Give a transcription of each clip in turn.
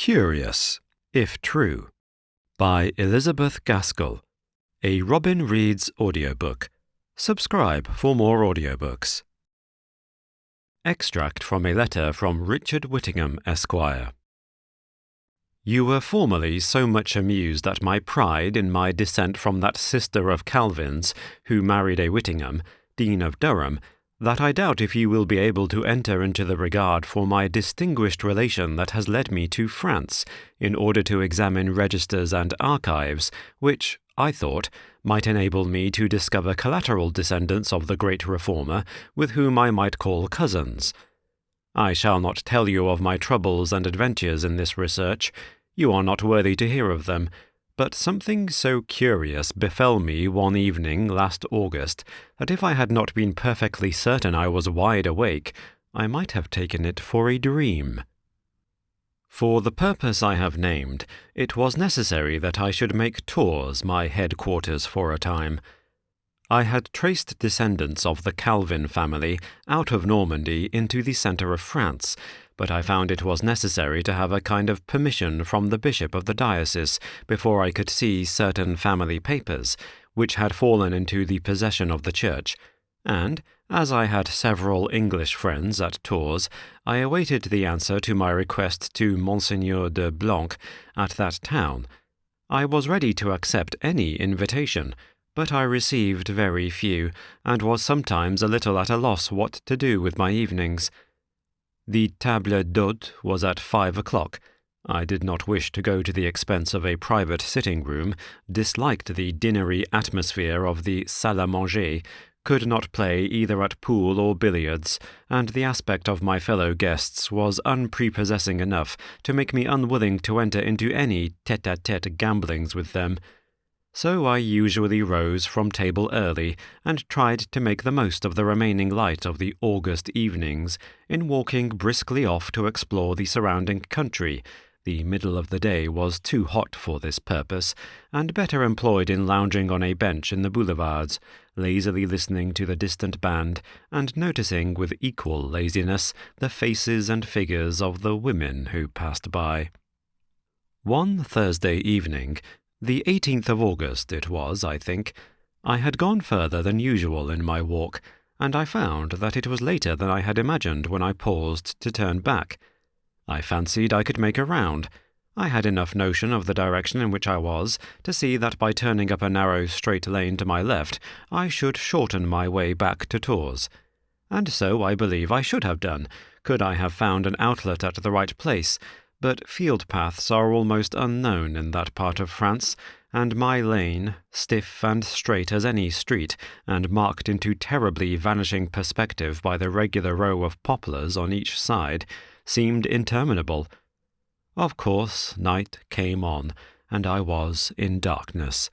Curious, if true, by Elizabeth Gaskell, a Robin Reads audiobook. Subscribe for more audiobooks. Extract from a letter from Richard Whittingham, Esquire. You were formerly so much amused at my pride in my descent from that sister of Calvin's, who married a Whittingham, Dean of Durham, that I doubt if you will be able to enter into the regard for my distinguished relation that has led me to France, in order to examine registers and archives, which, I thought, might enable me to discover collateral descendants of the great reformer, with whom I might call cousins. I shall not tell you of my troubles and adventures in this research. You are not worthy to hear of them. But something so curious befell me one evening last August that if I had not been perfectly certain I was wide awake, I might have taken it for a dream. For the purpose I have named, it was necessary that I should make Tours my headquarters for a time. I had traced descendants of the Calvin family out of Normandy into the centre of France, but I found it was necessary to have a kind of permission from the bishop of the diocese before I could see certain family papers, which had fallen into the possession of the church, and, as I had several English friends at Tours, I awaited the answer to my request to Monseigneur de Blanc at that town. I was ready to accept any invitation, but I received very few, and was sometimes a little at a loss what to do with my evenings. The table d'hôte was at 5 o'clock. I did not wish to go to the expense of a private sitting-room, disliked the dinnery atmosphere of the salle à manger, could not play either at pool or billiards, and the aspect of my fellow guests was unprepossessing enough to make me unwilling to enter into any tête-à-tête gamblings with them. So I usually rose from table early, and tried to make the most of the remaining light of the August evenings in walking briskly off to explore the surrounding country. The middle of the day was too hot for this purpose, and better employed in lounging on a bench in the boulevards, lazily listening to the distant band, and noticing with equal laziness the faces and figures of the women who passed by. One Thursday evening, the 18th of August it was, I think, I had gone further than usual in my walk, and I found that it was later than I had imagined when I paused to turn back. I fancied I could make a round. I had enough notion of the direction in which I was to see that by turning up a narrow straight lane to my left I should shorten my way back to Tours. And so I believe I should have done, could I have found an outlet at the right place, but field paths are almost unknown in that part of France, and my lane, stiff and straight as any street, and marked into terribly vanishing perspective by the regular row of poplars on each side, seemed interminable. Of course, night came on, and I was in darkness.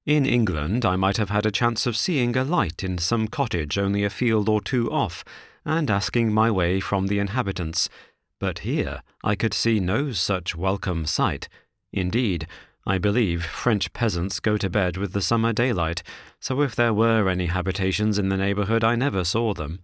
In England I might have had a chance of seeing a light in some cottage only a field or two off, and asking my way from the inhabitants, but here I could see no such welcome sight. Indeed, I believe French peasants go to bed with the summer daylight, so if there were any habitations in the neighbourhood I never saw them.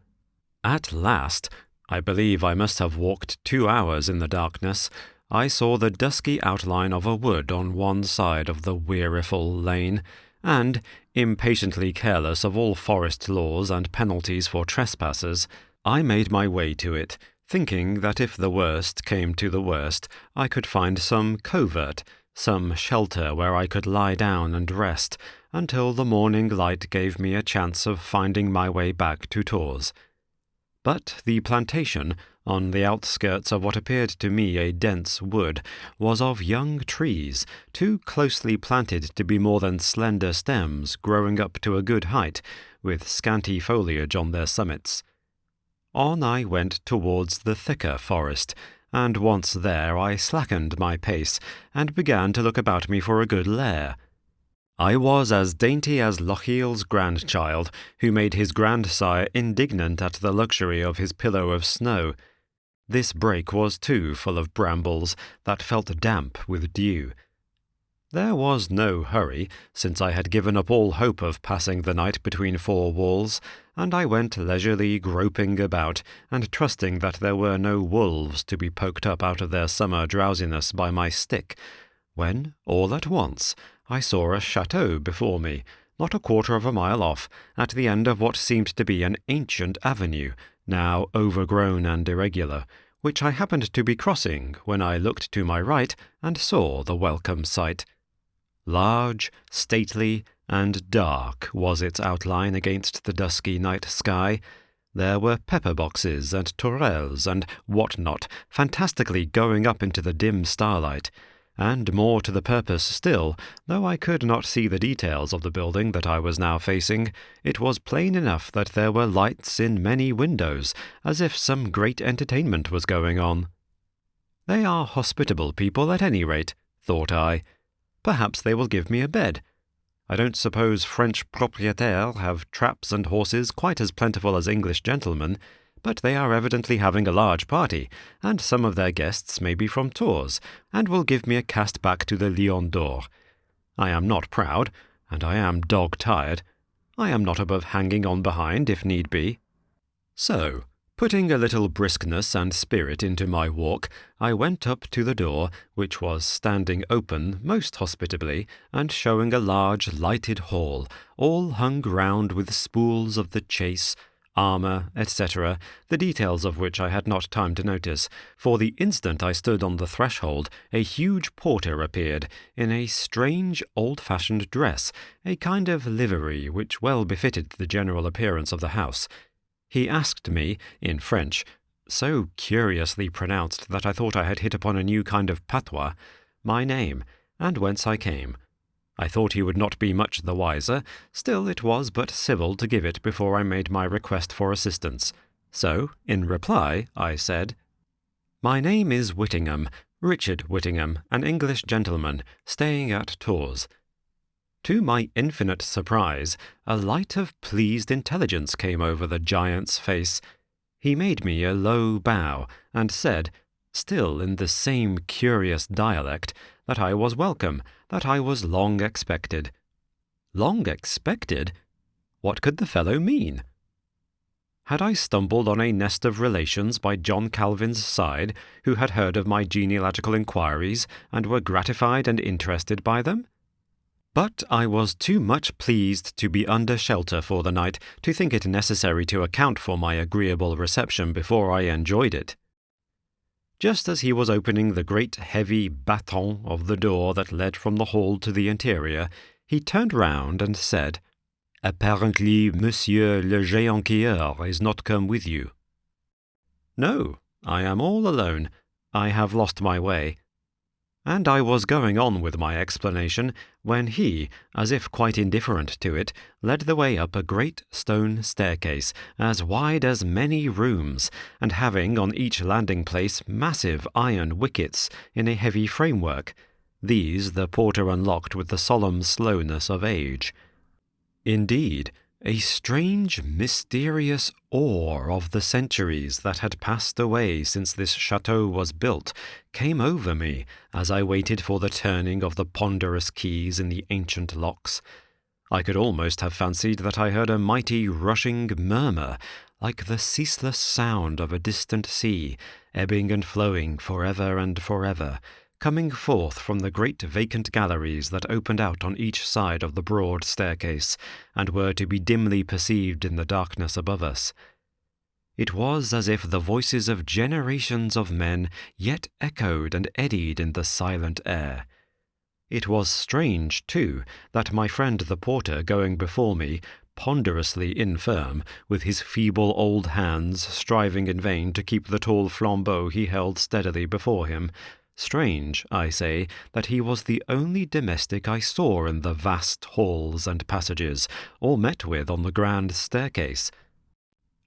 At last, I believe I must have walked 2 hours in the darkness, I saw the dusky outline of a wood on one side of the weariful lane, and, impatiently careless of all forest laws and penalties for trespassers, I made my way to it, thinking that if the worst came to the worst, I could find some covert, some shelter where I could lie down and rest, until the morning light gave me a chance of finding my way back to Tours. But the plantation, on the outskirts of what appeared to me a dense wood, was of young trees, too closely planted to be more than slender stems growing up to a good height, with scanty foliage on their summits. On I went towards the thicker forest, and once there I slackened my pace, and began to look about me for a good lair. I was as dainty as Lochiel's grandchild, who made his grandsire indignant at the luxury of his pillow of snow. This brake was too full of brambles that felt damp with dew. There was no hurry, since I had given up all hope of passing the night between four walls, and I went leisurely groping about, and trusting that there were no wolves to be poked up out of their summer drowsiness by my stick, when, all at once, I saw a chateau before me, not a quarter of a mile off, at the end of what seemed to be an ancient avenue, now overgrown and irregular, which I happened to be crossing when I looked to my right and saw the welcome sight. Large, stately, and dark was its outline against the dusky night sky. There were pepper-boxes and tourelles and what-not fantastically going up into the dim starlight, and more to the purpose still, though I could not see the details of the building that I was now facing, it was plain enough that there were lights in many windows, as if some great entertainment was going on. They are hospitable people at any rate, thought I. Perhaps they will give me a bed. I don't suppose French propriétaires have traps and horses quite as plentiful as English gentlemen, but they are evidently having a large party, and some of their guests may be from Tours, and will give me a cast back to the Lion d'Or. I am not proud, and I am dog-tired. I am not above hanging on behind if need be. So, putting a little briskness and spirit into my walk, I went up to the door, which was standing open most hospitably, and showing a large lighted hall, all hung round with spools of the chase, armour, etc., the details of which I had not time to notice, for the instant I stood on the threshold, a huge porter appeared, in a strange old-fashioned dress, a kind of livery which well befitted the general appearance of the house. He asked me, in French, so curiously pronounced that I thought I had hit upon a new kind of patois, my name, and whence I came. I thought he would not be much the wiser, still it was but civil to give it before I made my request for assistance. So, in reply, I said, "My name is Whittingham, Richard Whittingham, an English gentleman, staying at Tours." To my infinite surprise, a light of pleased intelligence came over the giant's face. He made me a low bow, and said, still in the same curious dialect, that I was welcome, that I was long expected. Long expected? What could the fellow mean? Had I stumbled on a nest of relations by John Calvin's side, who had heard of my genealogical inquiries, and were gratified and interested by them? But I was too much pleased to be under shelter for the night to think it necessary to account for my agreeable reception before I enjoyed it. Just as he was opening the great heavy baton of the door that led from the hall to the interior, he turned round and said, "Apparently, Monsieur le enquires is not come with you." "No, I am all alone. I have lost my way." And I was going on with my explanation, when he, as if quite indifferent to it, led the way up a great stone staircase, as wide as many rooms, and having on each landing-place massive iron wickets in a heavy framework. These the porter unlocked with the solemn slowness of age. Indeed, a strange, mysterious awe of the centuries that had passed away since this chateau was built came over me as I waited for the turning of the ponderous keys in the ancient locks. I could almost have fancied that I heard a mighty rushing murmur, like the ceaseless sound of a distant sea, ebbing and flowing forever and forever, coming forth from the great vacant galleries that opened out on each side of the broad staircase, and were to be dimly perceived in the darkness above us. It was as if the voices of generations of men yet echoed and eddied in the silent air. It was strange, too, that my friend the porter going before me, ponderously infirm, with his feeble old hands striving in vain to keep the tall flambeau he held steadily before him, strange, I say, that he was the only domestic I saw in the vast halls and passages, or met with on the grand staircase.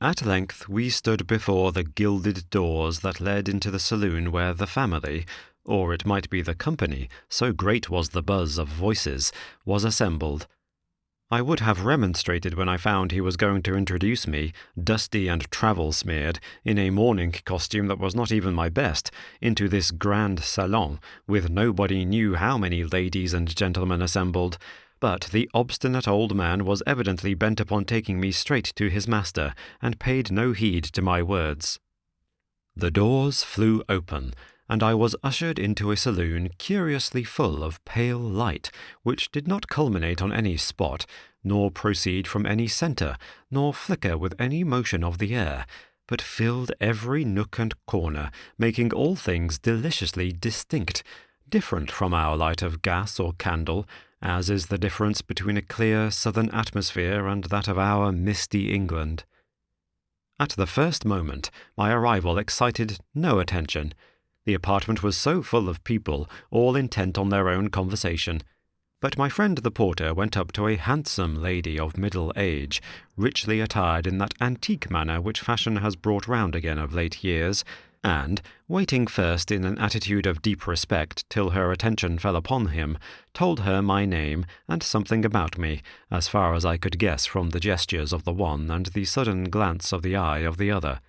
At length we stood before the gilded doors that led into the saloon where the family, or it might be the company, so great was the buzz of voices, was assembled. I would have remonstrated when I found he was going to introduce me, dusty and travel-smeared, in a morning costume that was not even my best, into this grand salon, with nobody knew how many ladies and gentlemen assembled, but the obstinate old man was evidently bent upon taking me straight to his master, and paid no heed to my words. The doors flew open, and I was ushered into a saloon curiously full of pale light, which did not culminate on any spot, nor proceed from any centre, nor flicker with any motion of the air, but filled every nook and corner, making all things deliciously distinct, different from our light of gas or candle, as is the difference between a clear southern atmosphere and that of our misty England. At the first moment, my arrival excited no attention. The apartment was so full of people, all intent on their own conversation. But my friend the porter went up to a handsome lady of middle age, richly attired in that antique manner which fashion has brought round again of late years, and, waiting first in an attitude of deep respect till her attention fell upon him, told her my name and something about me, as far as I could guess from the gestures of the one and the sudden glance of the eye of the other.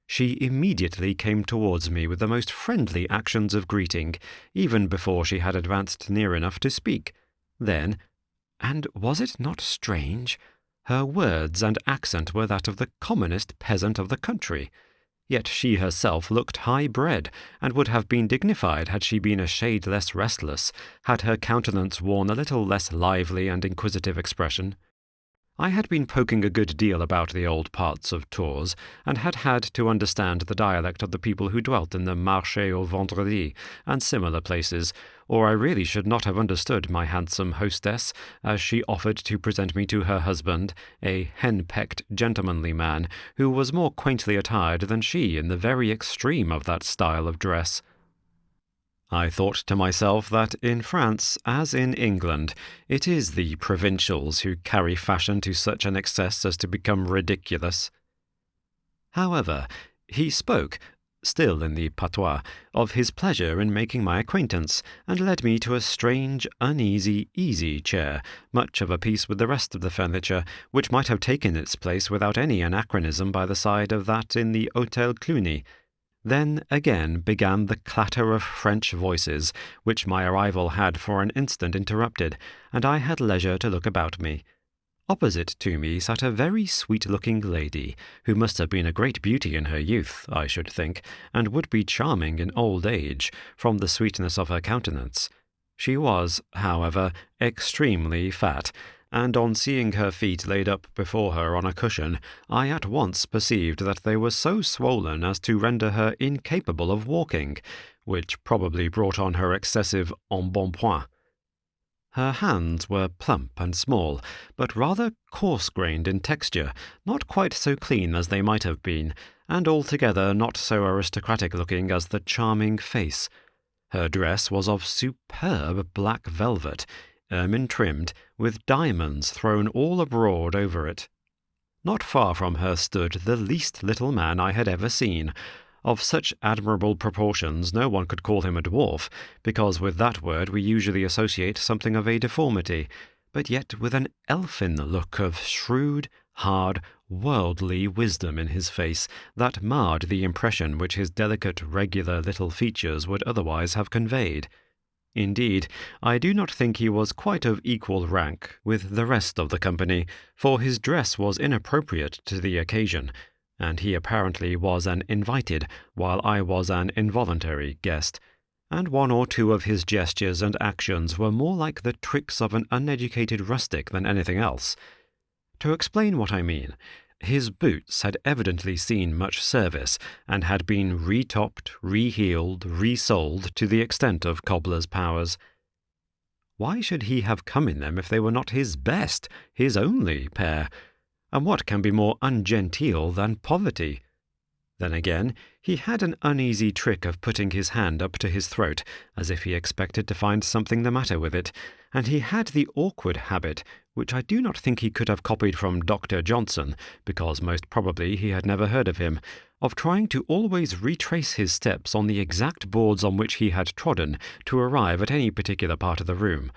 She immediately came towards me with the most friendly actions of greeting, even before she had advanced near enough to speak. Then, and was it not strange? Her words and accent were that of the commonest peasant of the country. Yet she herself looked high-bred, and would have been dignified had she been a shade less restless, had her countenance worn a little less lively and inquisitive expression. I had been poking a good deal about the old parts of Tours, and had had to understand the dialect of the people who dwelt in the Marché au Vendredi and similar places, or I really should not have understood my handsome hostess, as she offered to present me to her husband, a hen-pecked gentlemanly man, who was more quaintly attired than she in the very extreme of that style of dress. I thought to myself that in France, as in England, it is the provincials who carry fashion to such an excess as to become ridiculous. However, he spoke, still in the patois, of his pleasure in making my acquaintance, and led me to a strange, uneasy, easy chair, much of a piece with the rest of the furniture, which might have taken its place without any anachronism by the side of that in the Hôtel Cluny. Then again began the clatter of French voices, which my arrival had for an instant interrupted, and I had leisure to look about me. Opposite to me sat a very sweet-looking lady, who must have been a great beauty in her youth, I should think, and would be charming in old age, from the sweetness of her countenance. She was, however, extremely fat, and on seeing her feet laid up before her on a cushion, I at once perceived that they were so swollen as to render her incapable of walking, which probably brought on her excessive embonpoint. Her hands were plump and small, but rather coarse-grained in texture, not quite so clean as they might have been, and altogether not so aristocratic-looking as the charming face. Her dress was of superb black velvet, ermine-trimmed, with diamonds thrown all abroad over it. Not far from her stood the least little man I had ever seen. Of such admirable proportions no one could call him a dwarf, because with that word we usually associate something of a deformity, but yet with an elfin look of shrewd, hard, worldly wisdom in his face that marred the impression which his delicate, regular little features would otherwise have conveyed. Indeed, I do not think he was quite of equal rank with the rest of the company, for his dress was inappropriate to the occasion, and he apparently was an invited, while I was an involuntary guest, and one or two of his gestures and actions were more like the tricks of an uneducated rustic than anything else. To explain what I mean, his boots had evidently seen much service, and had been retopped, reheeled, resoled to the extent of cobbler's powers. Why should he have come in them if they were not his best, his only pair? And what can be more ungenteel than poverty? Then again, he had an uneasy trick of putting his hand up to his throat, as if he expected to find something the matter with it, and he had the awkward habit, which I do not think he could have copied from Dr. Johnson, because most probably he had never heard of him, of trying to always retrace his steps on the exact boards on which he had trodden to arrive at any particular part of the room.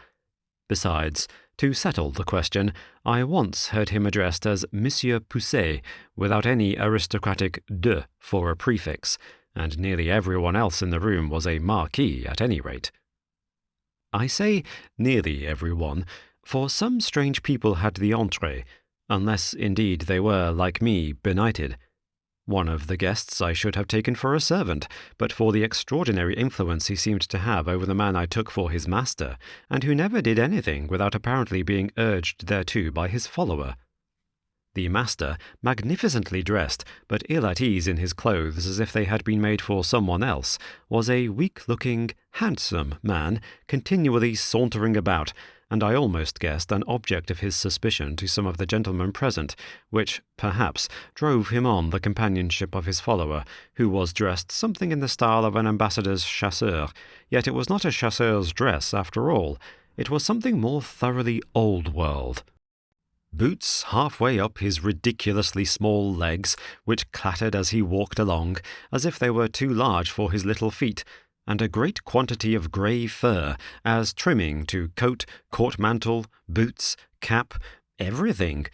Besides, To settle the question, I once heard him addressed as Monsieur Pousset, without any aristocratic de for a prefix, and nearly everyone else in the room was a marquis at any rate. I say nearly everyone, for some strange people had the entree, unless indeed they were, like me, benighted. One of the guests I should have taken for a servant, but for the extraordinary influence he seemed to have over the man I took for his master, and who never did anything without apparently being urged thereto by his follower. The master, magnificently dressed, but ill at ease in his clothes as if they had been made for someone else, was a weak-looking, handsome man, continually sauntering about, and I almost guessed an object of his suspicion to some of the gentlemen present, which, perhaps, drove him on the companionship of his follower, who was dressed something in the style of an ambassador's chasseur, yet it was not a chasseur's dress after all. It was something more thoroughly old-world. Boots halfway up his ridiculously small legs, which clattered as he walked along, as if they were too large for his little feet, and a great quantity of grey fur, as trimming to coat, court-mantle, boots, cap, everything.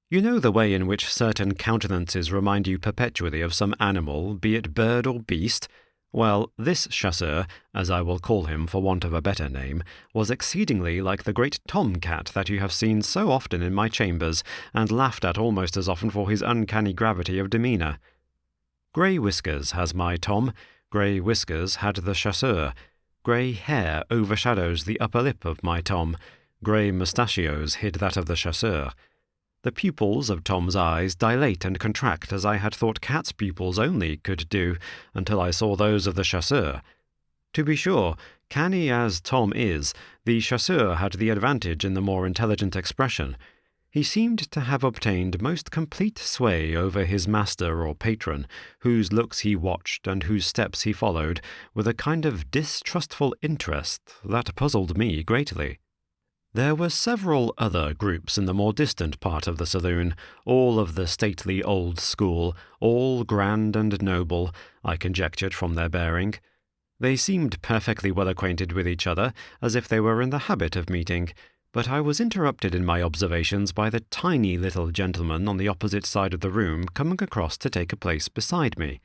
You know the way in which certain countenances remind you perpetually of some animal, be it bird or beast? Well, this chasseur, as I will call him for want of a better name, was exceedingly like the great tom-cat that you have seen so often in my chambers, and laughed at almost as often for his uncanny gravity of demeanour. Grey whiskers has my Tom, grey whiskers had the chasseur. Grey hair overshadows the upper lip of my Tom. Grey moustachios hid that of the chasseur. The pupils of Tom's eyes dilate and contract as I had thought cats' pupils only could do, until I saw those of the chasseur. To be sure, canny as Tom is, the chasseur had the advantage in the more intelligent expression. He seemed to have obtained most complete sway over his master or patron, whose looks he watched and whose steps he followed, with a kind of distrustful interest that puzzled me greatly. There were several other groups in the more distant part of the saloon, all of the stately old school, all grand and noble, I conjectured from their bearing. They seemed perfectly well acquainted with each other, as if they were in the habit of meeting, but I was interrupted in my observations by the tiny little gentleman on the opposite side of the room coming across to take a place beside me.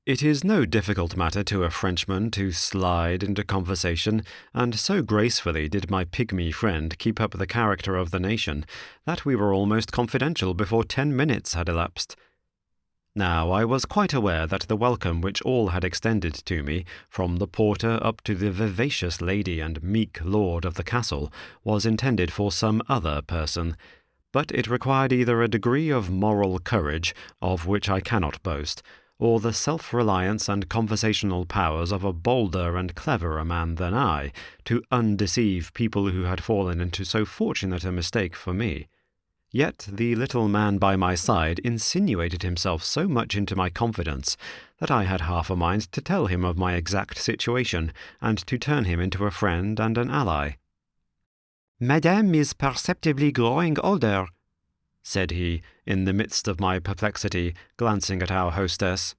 It is no difficult matter to a Frenchman to slide into conversation, and so gracefully did my pygmy friend keep up the character of the nation, that we were almost confidential before 10 minutes had elapsed. Now I was quite aware that the welcome which all had extended to me, from the porter up to the vivacious lady and meek lord of the castle, was intended for some other person, but it required either a degree of moral courage, of which I cannot boast, or the self-reliance and conversational powers of a bolder and cleverer man than I, to undeceive people who had fallen into so fortunate a mistake for me. Yet the little man by my side insinuated himself so much into my confidence that I had half a mind to tell him of my exact situation, and to turn him into a friend and an ally. "Madame is perceptibly growing older," said he, in the midst of my perplexity, glancing at our hostess.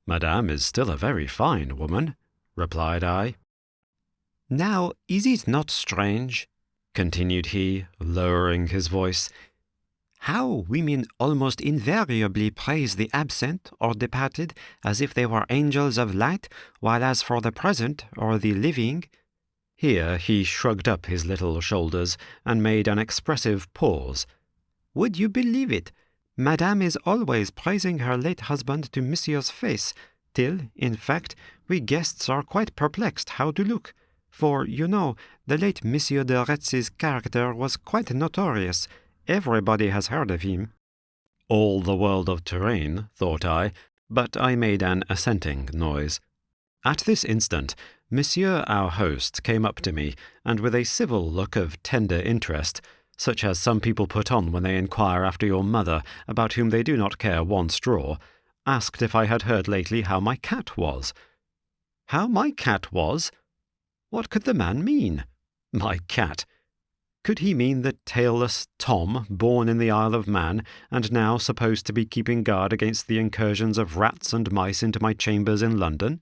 "Madame is still a very fine woman," replied I. "Now, is it not strange," continued he, lowering his voice, "how women almost invariably praise the absent or departed as if they were angels of light, while as for the present or the living—" Here he shrugged up his little shoulders and made an expressive pause. "Would you believe it? Madame is always praising her late husband to Monsieur's face, till, in fact, we guests are quite perplexed how to look. For, you know, the late Monsieur de Retz's character was quite notorious. Everybody has heard of him." All the world of Touraine, thought I, but I made an assenting noise. At this instant, Monsieur our host came up to me, and with a civil look of tender interest, such as some people put on when they inquire after your mother, about whom they do not care one straw, asked if I had heard lately how my cat was. How my cat was? What could the man mean? My cat? Could he mean the tailless Tom, born in the Isle of Man, and now supposed to be keeping guard against the incursions of rats and mice into my chambers in London?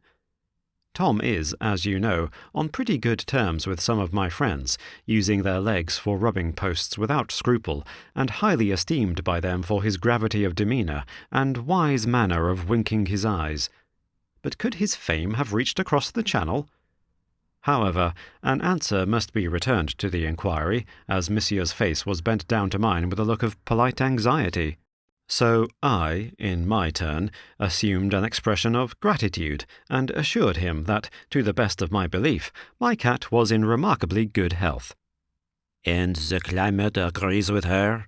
Tom is, as you know, on pretty good terms with some of my friends, using their legs for rubbing posts without scruple, and highly esteemed by them for his gravity of demeanour and wise manner of winking his eyes. But could his fame have reached across the Channel? However, an answer must be returned to the inquiry, as Monsieur's face was bent down to mine with a look of polite anxiety. So I, in my turn, assumed an expression of gratitude, and assured him that, to the best of my belief, my cat was in remarkably good health. "And the climate agrees with her?"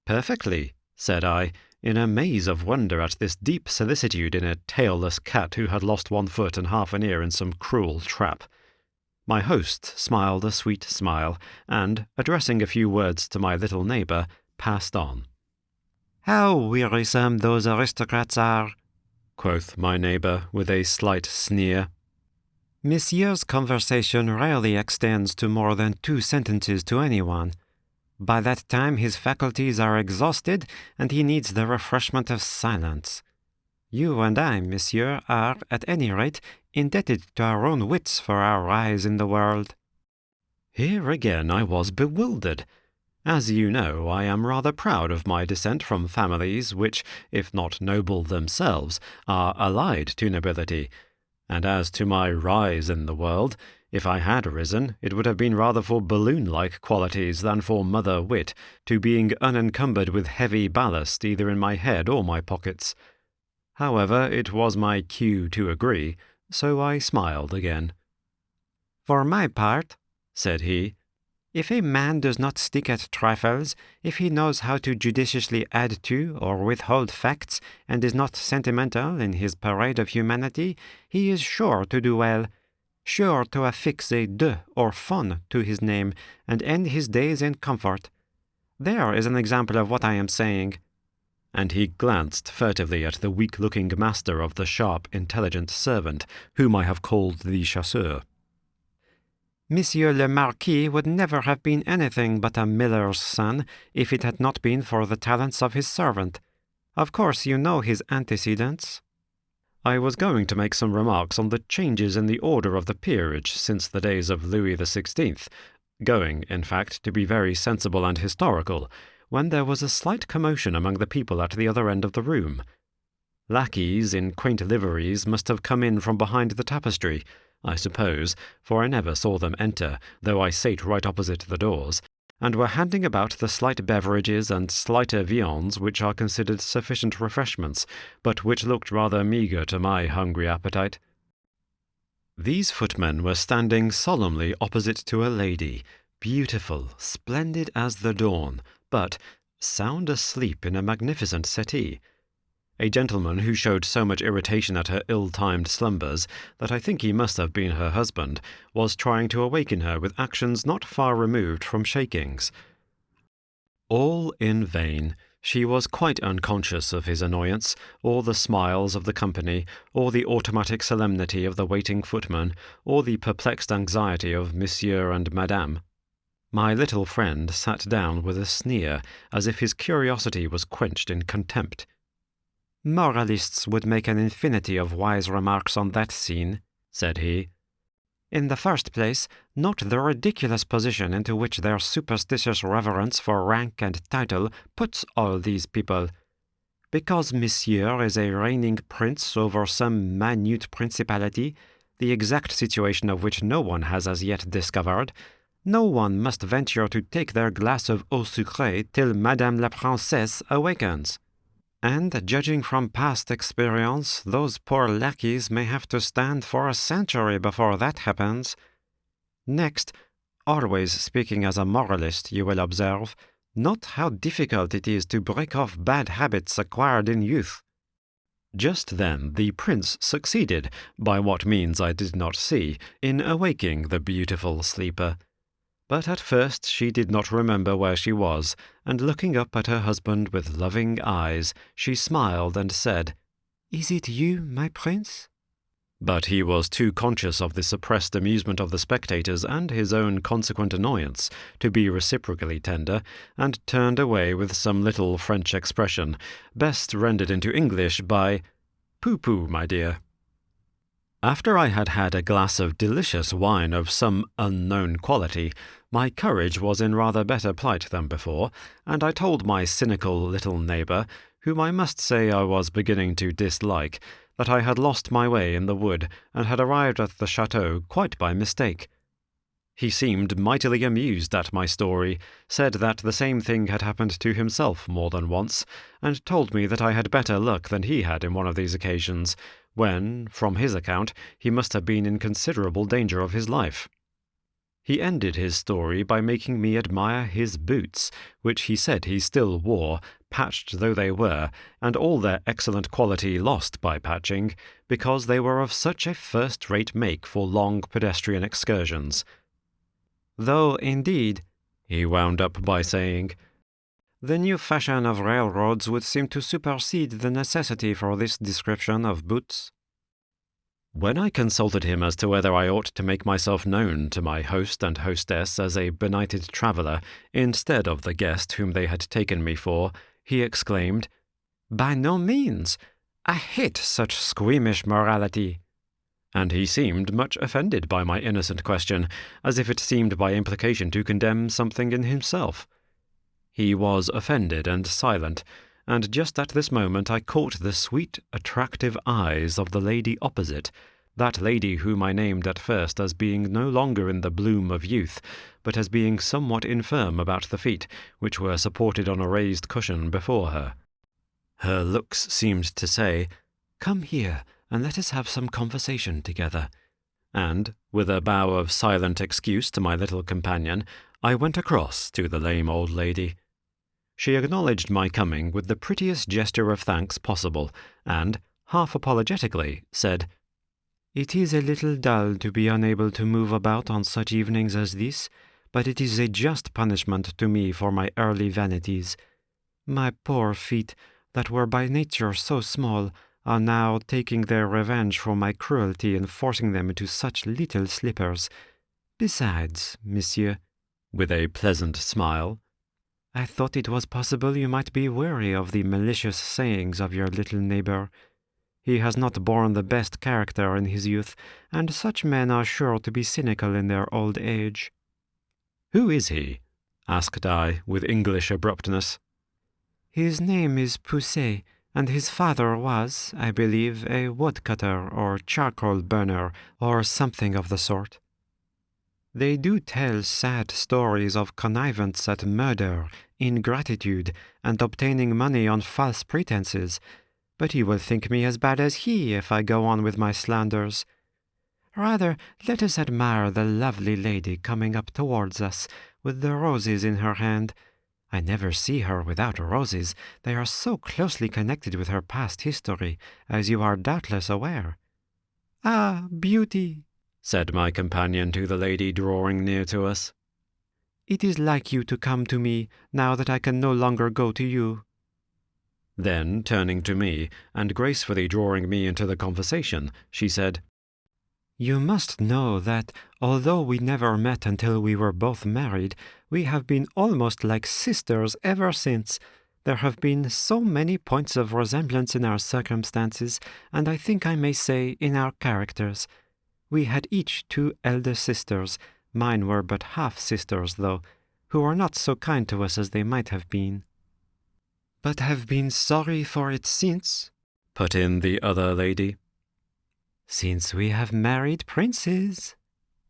"Perfectly," said I, in a maze of wonder at this deep solicitude in a tailless cat who had lost one foot and half an ear in some cruel trap. My host smiled a sweet smile, and, addressing a few words to my little neighbour, passed on. "How wearisome those aristocrats are," quoth my neighbour with a slight sneer. "Monsieur's conversation rarely extends to more than 2 sentences to anyone. By that time his faculties are exhausted, and he needs the refreshment of silence. You and I, monsieur, are, at any rate, indebted to our own wits for our rise in the world." Here again I was bewildered. As you know, I am rather proud of my descent from families which, if not noble themselves, are allied to nobility, and as to my rise in the world, if I had risen, it would have been rather for balloon-like qualities than for mother wit, to being unencumbered with heavy ballast either in my head or my pockets. However, it was my cue to agree, so I smiled again. "For my part," said he, "if a man does not stick at trifles, if he knows how to judiciously add to or withhold facts, and is not sentimental in his parade of humanity, he is sure to do well, sure to affix a de or fon to his name, and end his days in comfort. There is an example of what I am saying." And he glanced furtively at the weak-looking master of the sharp, intelligent servant, whom I have called the chassur. "Monsieur le Marquis would never have been anything but a miller's son if it had not been for the talents of his servant. Of course you know his antecedents." I was going to make some remarks on the changes in the order of the peerage since the days of Louis XVI, going, in fact, to be very sensible and historical, when there was a slight commotion among the people at the other end of the room. Lackeys in quaint liveries must have come in from behind the tapestry, I suppose, for I never saw them enter, though I sate right opposite the doors, and were handing about the slight beverages and slighter viands which are considered sufficient refreshments, but which looked rather meagre to my hungry appetite. These footmen were standing solemnly opposite to a lady, beautiful, splendid as the dawn, but sound asleep in a magnificent settee. A gentleman who showed so much irritation at her ill-timed slumbers that I think he must have been her husband, was trying to awaken her with actions not far removed from shakings. All in vain. She was quite unconscious of his annoyance, or the smiles of the company, or the automatic solemnity of the waiting footman, or the perplexed anxiety of Monsieur and Madame. My little friend sat down with a sneer, as if his curiosity was quenched in contempt. "Moralists would make an infinity of wise remarks on that scene," said he. "In the first place, note the ridiculous position into which their superstitious reverence for rank and title puts all these people. Because Monsieur is a reigning prince over some minute principality, the exact situation of which no one has as yet discovered, no one must venture to take their glass of eau sucrée till Madame la Princesse awakens. And, judging from past experience, those poor lackeys may have to stand for a century before that happens. Next, always speaking as a moralist, you will observe, note how difficult it is to break off bad habits acquired in youth." Just then the prince succeeded, by what means I did not see, in awaking the beautiful sleeper. But at first she did not remember where she was, and looking up at her husband with loving eyes, she smiled and said, "Is it you, my prince?" But he was too conscious of the suppressed amusement of the spectators and his own consequent annoyance to be reciprocally tender, and turned away with some little French expression, best rendered into English by "Pooh-pooh, my dear." After I had had a glass of delicious wine of some unknown quality, my courage was in rather better plight than before, and I told my cynical little neighbour, whom I must say I was beginning to dislike, that I had lost my way in the wood and had arrived at the chateau quite by mistake. He seemed mightily amused at my story, said that the same thing had happened to himself more than once, and told me that I had better luck than he had in one of these occasions, when, from his account, he must have been in considerable danger of his life. He ended his story by making me admire his boots, which he said he still wore, patched though they were, and all their excellent quality lost by patching, because they were of such a first-rate make for long pedestrian excursions. Though, indeed, he wound up by saying, the new fashion of railroads would seem to supersede the necessity for this description of boots. When I consulted him as to whether I ought to make myself known to my host and hostess as a benighted traveller instead of the guest whom they had taken me for, he exclaimed, "By no means! I hate such squeamish morality." And he seemed much offended by my innocent question, as if it seemed by implication to condemn something in himself. He was offended and silent, and just at this moment I caught the sweet, attractive eyes of the lady opposite, that lady whom I named at first as being no longer in the bloom of youth, but as being somewhat infirm about the feet, which were supported on a raised cushion before her. Her looks seemed to say, "Come here, and let us have some conversation together." And, with a bow of silent excuse to my little companion, I went across to the lame old lady. She acknowledged my coming with the prettiest gesture of thanks possible, and, half apologetically, said, "It is a little dull to be unable to move about on such evenings as this, but it is a just punishment to me for my early vanities. My poor feet, that were by nature so small, are now taking their revenge for my cruelty in forcing them into such little slippers. Besides, monsieur," with a pleasant smile, "I thought it was possible you might be weary of the malicious sayings of your little neighbour. He has not borne the best character in his youth, and such men are sure to be cynical in their old age." "Who is he?" asked I, with English abruptness. "His name is Pousset, and his father was, I believe, a woodcutter or charcoal burner, or something of the sort. They do tell sad stories of connivance at murder, ingratitude, and obtaining money on false pretenses, but he will think me as bad as he if I go on with my slanders. Rather, let us admire the lovely lady coming up towards us, with the roses in her hand. I never see her without roses. They are so closely connected with her past history, as you are doubtless aware." "Ah, beauty!" said my companion to the lady drawing near to us. "It is like you to come to me, now that I can no longer go to you." Then, turning to me, and gracefully drawing me into the conversation, she said, "You must know that, although we never met until we were both married, we have been almost like sisters ever since. There have been so many points of resemblance in our circumstances, and I think I may say in our characters. We had each 2 elder sisters, mine were but half-sisters, though, who were not so kind to us as they might have been." "But have been sorry for it since?" put in the other lady. "Since we have married princes,"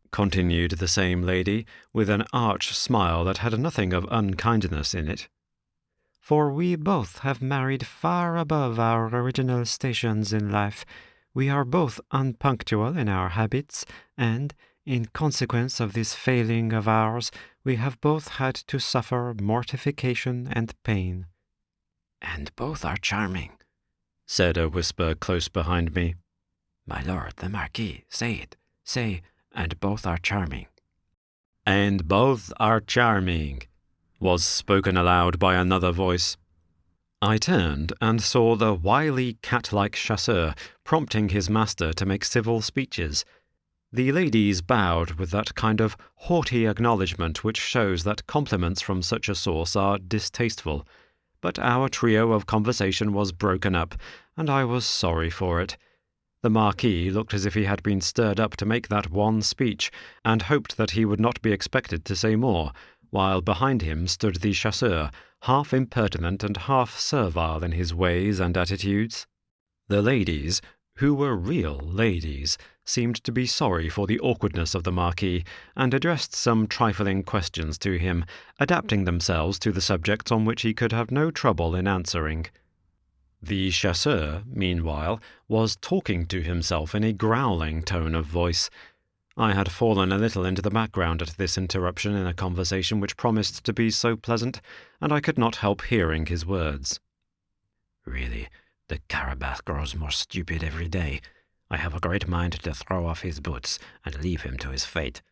continued the same lady, with an arch smile that had nothing of unkindness in it. "For we both have married far above our original stations in life. We are both unpunctual in our habits, and, in consequence of this failing of ours, we have both had to suffer mortification and pain." "And both are charming," said a whisper close behind me. "My lord the Marquis, say it. Say, and both are charming." "And both are charming," was spoken aloud by another voice. I turned and saw the wily cat-like chasseur prompting his master to make civil speeches. The ladies bowed with that kind of haughty acknowledgment which shows that compliments from such a source are distasteful, but our trio of conversation was broken up, and I was sorry for it. The Marquis looked as if he had been stirred up to make that one speech, and hoped that he would not be expected to say more, while behind him stood the chasseur, half impertinent and half servile in his ways and attitudes. The ladies, who were real ladies, seemed to be sorry for the awkwardness of the Marquis, and addressed some trifling questions to him, adapting themselves to the subjects on which he could have no trouble in answering. The chasseur, meanwhile, was talking to himself in a growling tone of voice. I had fallen a little into the background at this interruption in a conversation which promised to be so pleasant, and I could not help hearing his words. Really, the Carabath grows more stupid every day. I have a great mind to throw off his boots and leave him to his fate.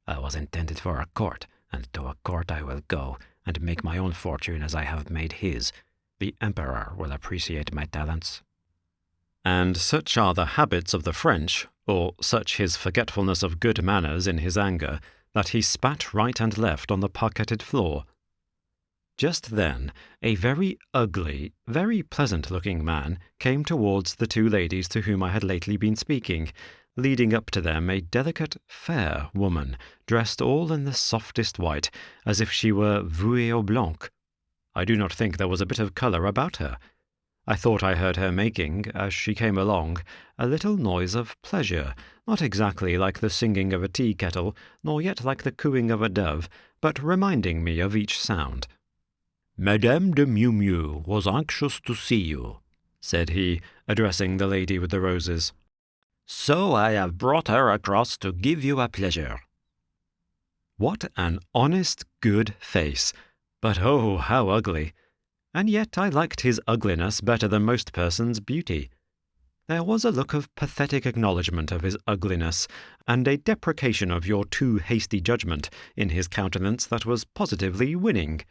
I was intended for a court, and to a court I will go, and make my own fortune as I have made his. The Emperor will appreciate my talents. And such are the habits of the French, or such his forgetfulness of good manners in his anger, that he spat right and left on the parquetted floor. Just then, a very ugly, very pleasant-looking man came towards the two ladies to whom I had lately been speaking, leading up to them a delicate, fair woman, dressed all in the softest white, as if she were vouée au blanc. I do not think there was a bit of colour about her. I thought I heard her making, as she came along, a little noise of pleasure, not exactly like the singing of a tea-kettle, nor yet like the cooing of a dove, but reminding me of each sound. Madame de Mieux was anxious to see you, said he, addressing the lady with the roses. So I have brought her across to give you a pleasure. What an honest, good face! But oh, how ugly! And yet I liked his ugliness better than most persons' beauty. There was a look of pathetic acknowledgment of his ugliness, and a deprecation of your too hasty judgment in his countenance that was positively winning.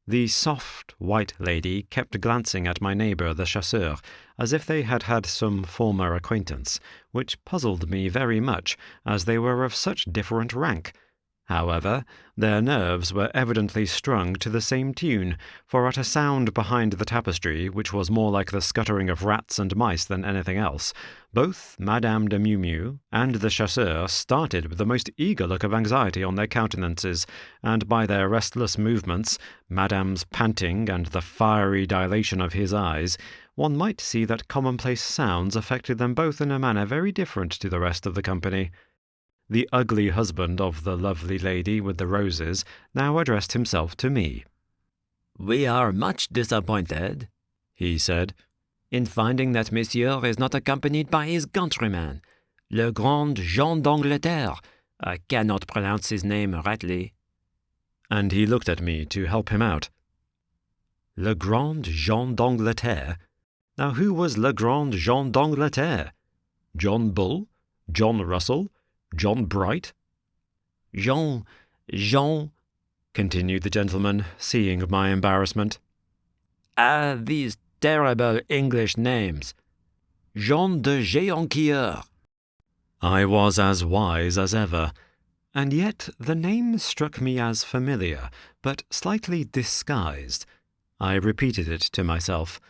The soft, white lady kept glancing at my neighbour the chasseur, as if they had had some former acquaintance, which puzzled me very much, as they were of such different rank. However, their nerves were evidently strung to the same tune, for at a sound behind the tapestry, which was more like the scuttering of rats and mice than anything else, both Madame de Mieux and the chasseur started with the most eager look of anxiety on their countenances, and by their restless movements, Madame's panting, and the fiery dilation of his eyes, one might see that commonplace sounds affected them both in a manner very different to the rest of the company. The ugly husband of the lovely lady with the roses now addressed himself to me. We are much disappointed, he said, in finding that Monsieur is not accompanied by his countryman, le Grand Jean d'Angleterre. I cannot pronounce his name rightly. And he looked at me to help him out. Le Grand Jean d'Angleterre? Now who was Le Grand Jean d'Angleterre? John Bull? John Russell? John Bright? Jean, continued the gentleman, seeing my embarrassment. These terrible English names. Jean de enquires. I was as wise as ever, and yet the name struck me as familiar, but slightly disguised. I repeated it to myself.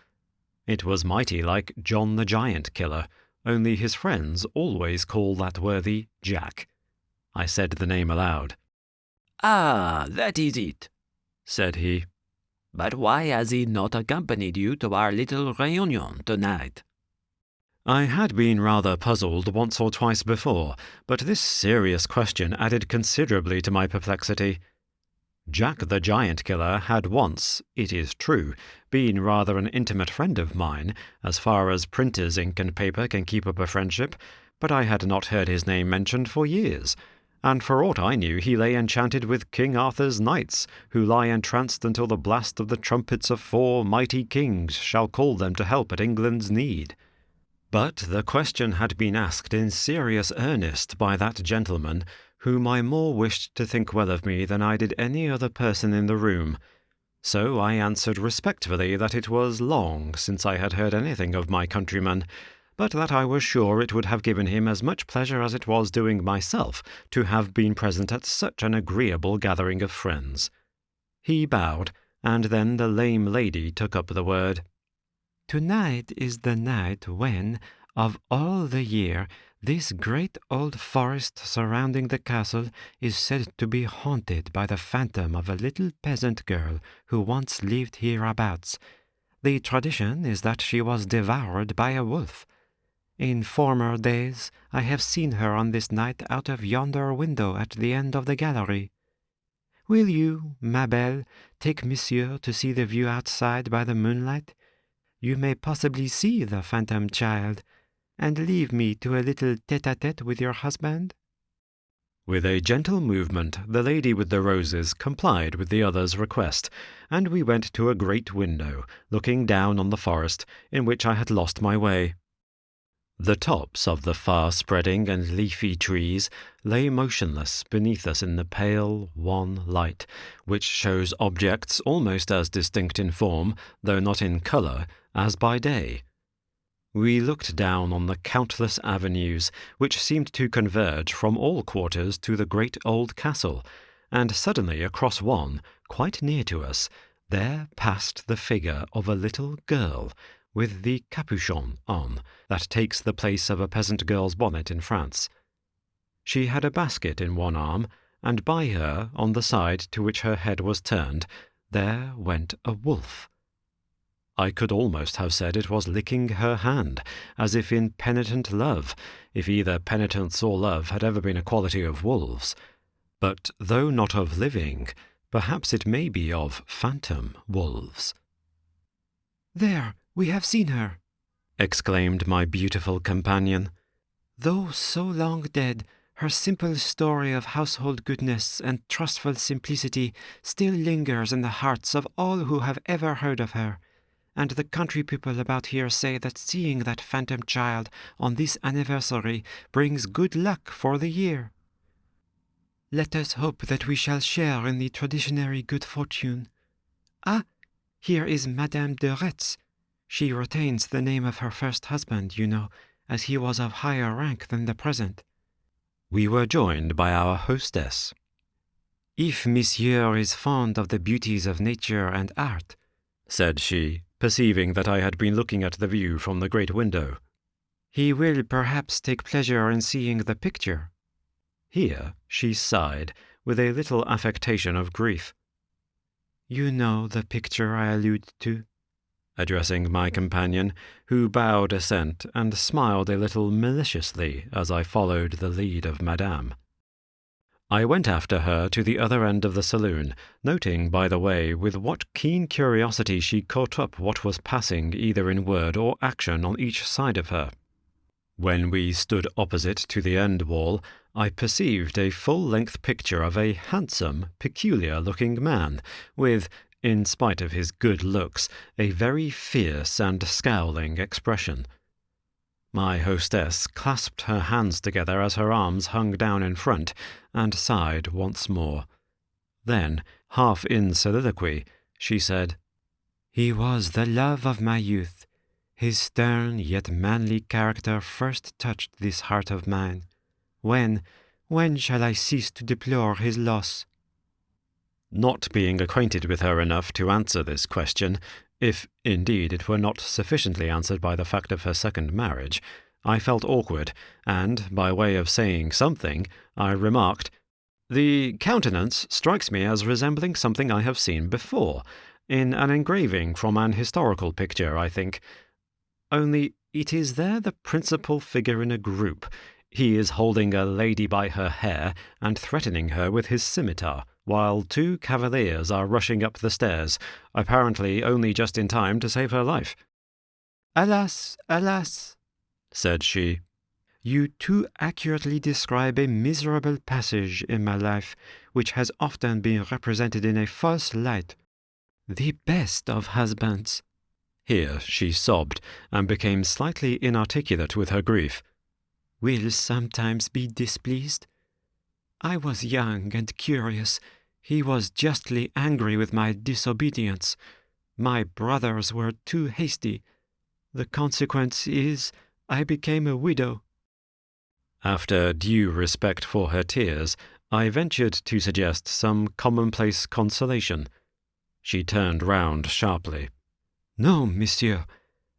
It was mighty like John the Giant Killer, only his friends always call that worthy Jack. I said the name aloud. Ah, that is it, said he. But why has he not accompanied you to our little reunion tonight? I had been rather puzzled once or twice before, but this serious question added considerably to my perplexity. Jack the Giant Killer had once, it is true, been rather an intimate friend of mine, as far as printers' ink and paper can keep up a friendship, but I had not heard his name mentioned for years, and for aught I knew he lay enchanted with King Arthur's knights, who lie entranced until the blast of the trumpets of 4 mighty kings shall call them to help at England's need. But the question had been asked in serious earnest by that gentleman, whom I more wished to think well of me than I did any other person in the room. So I answered respectfully that it was long since I had heard anything of my countryman, but that I was sure it would have given him as much pleasure as it was doing myself to have been present at such an agreeable gathering of friends. He bowed, and then the lame lady took up the word. Tonight is the night when, of all the year, this great old forest surrounding the castle is said to be haunted by the phantom of a little peasant girl who once lived hereabouts. The tradition is that she was devoured by a wolf. In former days I have seen her on this night out of yonder window at the end of the gallery. Will you, ma belle, take monsieur to see the view outside by the moonlight? You may possibly see the phantom child, and leave me to a little tête-à-tête with your husband?" With a gentle movement, the lady with the roses complied with the other's request, and we went to a great window, looking down on the forest, in which I had lost my way. The tops of the far-spreading and leafy trees lay motionless beneath us in the pale, wan light, which shows objects almost as distinct in form, though not in colour, as by day. We looked down on the countless avenues, which seemed to converge from all quarters to the great old castle, and suddenly across one, quite near to us, there passed the figure of a little girl, with the capuchon on, that takes the place of a peasant girl's bonnet in France. She had a basket in one arm, and by her, on the side to which her head was turned, there went a wolf. I could almost have said it was licking her hand, as if in penitent love, if either penitence or love had ever been a quality of wolves. But though not of living, perhaps it may be of phantom wolves. "There, we have seen her," exclaimed my beautiful companion. "Though so long dead, her simple story of household goodness and trustful simplicity still lingers in the hearts of all who have ever heard of her. And the country people about here say that seeing that phantom child on this anniversary brings good luck for the year. Let us hope that we shall share in the traditionary good fortune. Ah, here is Madame de Retz. She retains the name of her first husband, you know, as he was of higher rank than the present." We were joined by our hostess. "If monsieur is fond of the beauties of nature and art," said she, perceiving that I had been looking at the view from the great window, "he will perhaps take pleasure in seeing the picture." Here she sighed, with a little affectation of grief. "You know the picture I allude to?" addressing my companion, who bowed assent and smiled a little maliciously as I followed the lead of Madame. I went after her to the other end of the saloon, noting, by the way, with what keen curiosity she caught up what was passing either in word or action on each side of her. When we stood opposite to the end wall, I perceived a full-length picture of a handsome, peculiar-looking man, with, in spite of his good looks, a very fierce and scowling expression. My hostess clasped her hands together as her arms hung down in front, and sighed once more. Then, half in soliloquy, she said, "He was the love of my youth. His stern yet manly character first touched this heart of mine. When shall I cease to deplore his loss?" Not being acquainted with her enough to answer this question, if indeed it were not sufficiently answered by the fact of her second marriage, I felt awkward, and, by way of saying something, I remarked, "The countenance strikes me as resembling something I have seen before, in an engraving from an historical picture, I think. Only it is there the principal figure in a group. He is holding a lady by her hair and threatening her with his scimitar, while 2 cavaliers are rushing up the stairs, apparently only just in time to save her life." "Alas, alas," said she, "you too accurately describe a miserable passage in my life, which has often been represented in a false light. The best of husbands," here she sobbed, and became slightly inarticulate with her grief, "will sometimes be displeased. I was young and curious. He was justly angry with my disobedience. My brothers were too hasty. The consequence is, I became a widow." After due respect for her tears, I ventured to suggest some commonplace consolation. She turned round sharply. "No, monsieur.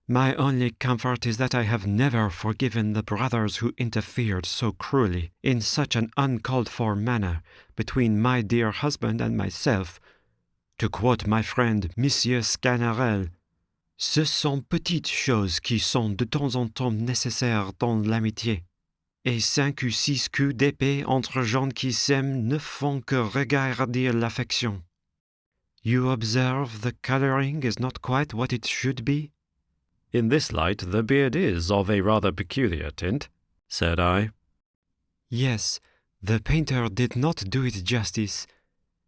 My only comfort is that I have never forgiven the brothers who interfered so cruelly, in such an uncalled-for manner, between my dear husband and myself. To quote my friend Monsieur Sganarelle, ce sont petites choses qui sont de temps en temps nécessaires dans l'amitié. Et 5 ou 6 coups d'épée entre gens qui s'aiment ne font que regarder l'affection. You observe the colouring is not quite what it should be? In this light, the beard is of a rather peculiar tint, said I. Yes, the painter did not do it justice.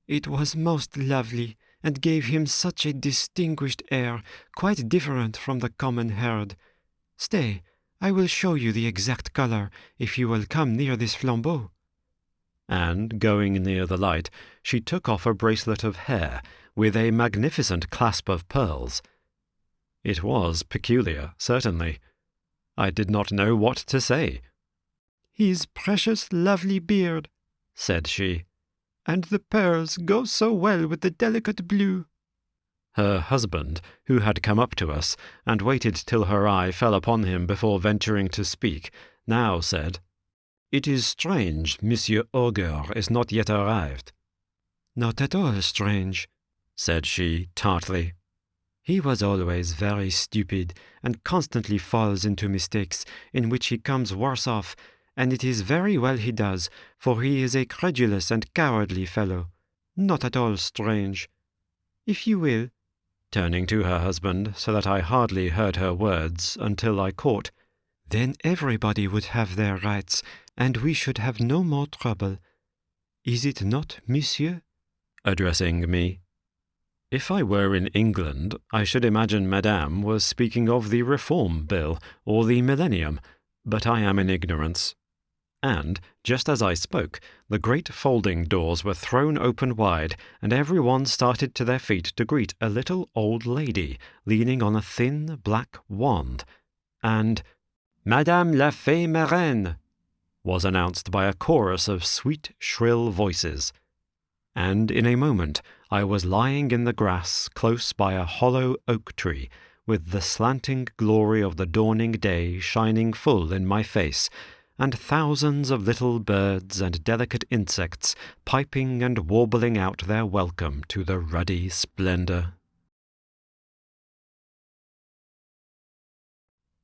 It was most lovely, and gave him such a distinguished air, quite different from the common herd. Stay, I will show you the exact colour, if you will come near this flambeau. And, going near the light, she took off a bracelet of hair, with a magnificent clasp of pearls. It was peculiar, certainly. I did not know what to say. His precious lovely beard, said she, and the pearls go so well with the delicate blue. Her husband, who had come up to us, and waited till her eye fell upon him before venturing to speak, now said, "It is strange Monsieur Augur is not yet arrived." Not at all strange, said she tartly. He was always very stupid, and constantly falls into mistakes, in which he comes worse off, and it is very well he does, for he is a credulous and cowardly fellow. Not at all strange. If you will, turning to her husband, so that I hardly heard her words until I caught, then everybody would have their rights, and we should have no more trouble. Is it not, monsieur? Addressing me. If I were in England, I should imagine Madame was speaking of the Reform Bill or the Millennium, but I am in ignorance. And, just as I spoke, the great folding doors were thrown open wide, and everyone started to their feet to greet a little old lady leaning on a thin black wand, and "Madame la Fée Marraine" was announced by a chorus of sweet, shrill voices. And in a moment I was lying in the grass close by a hollow oak tree, with the slanting glory of the dawning day shining full in my face, and thousands of little birds and delicate insects piping and warbling out their welcome to the ruddy splendour.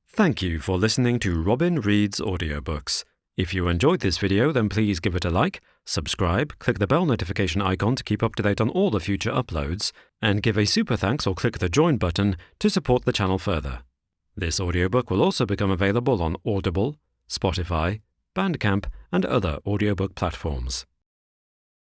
Thank you for listening to Robin Reads Audiobooks. If you enjoyed this video, then please give it a like, subscribe, click the bell notification icon to keep up to date on all the future uploads, and give a super thanks or click the join button to support the channel further. This audiobook will also become available on Audible, Spotify, Bandcamp, and other audiobook platforms.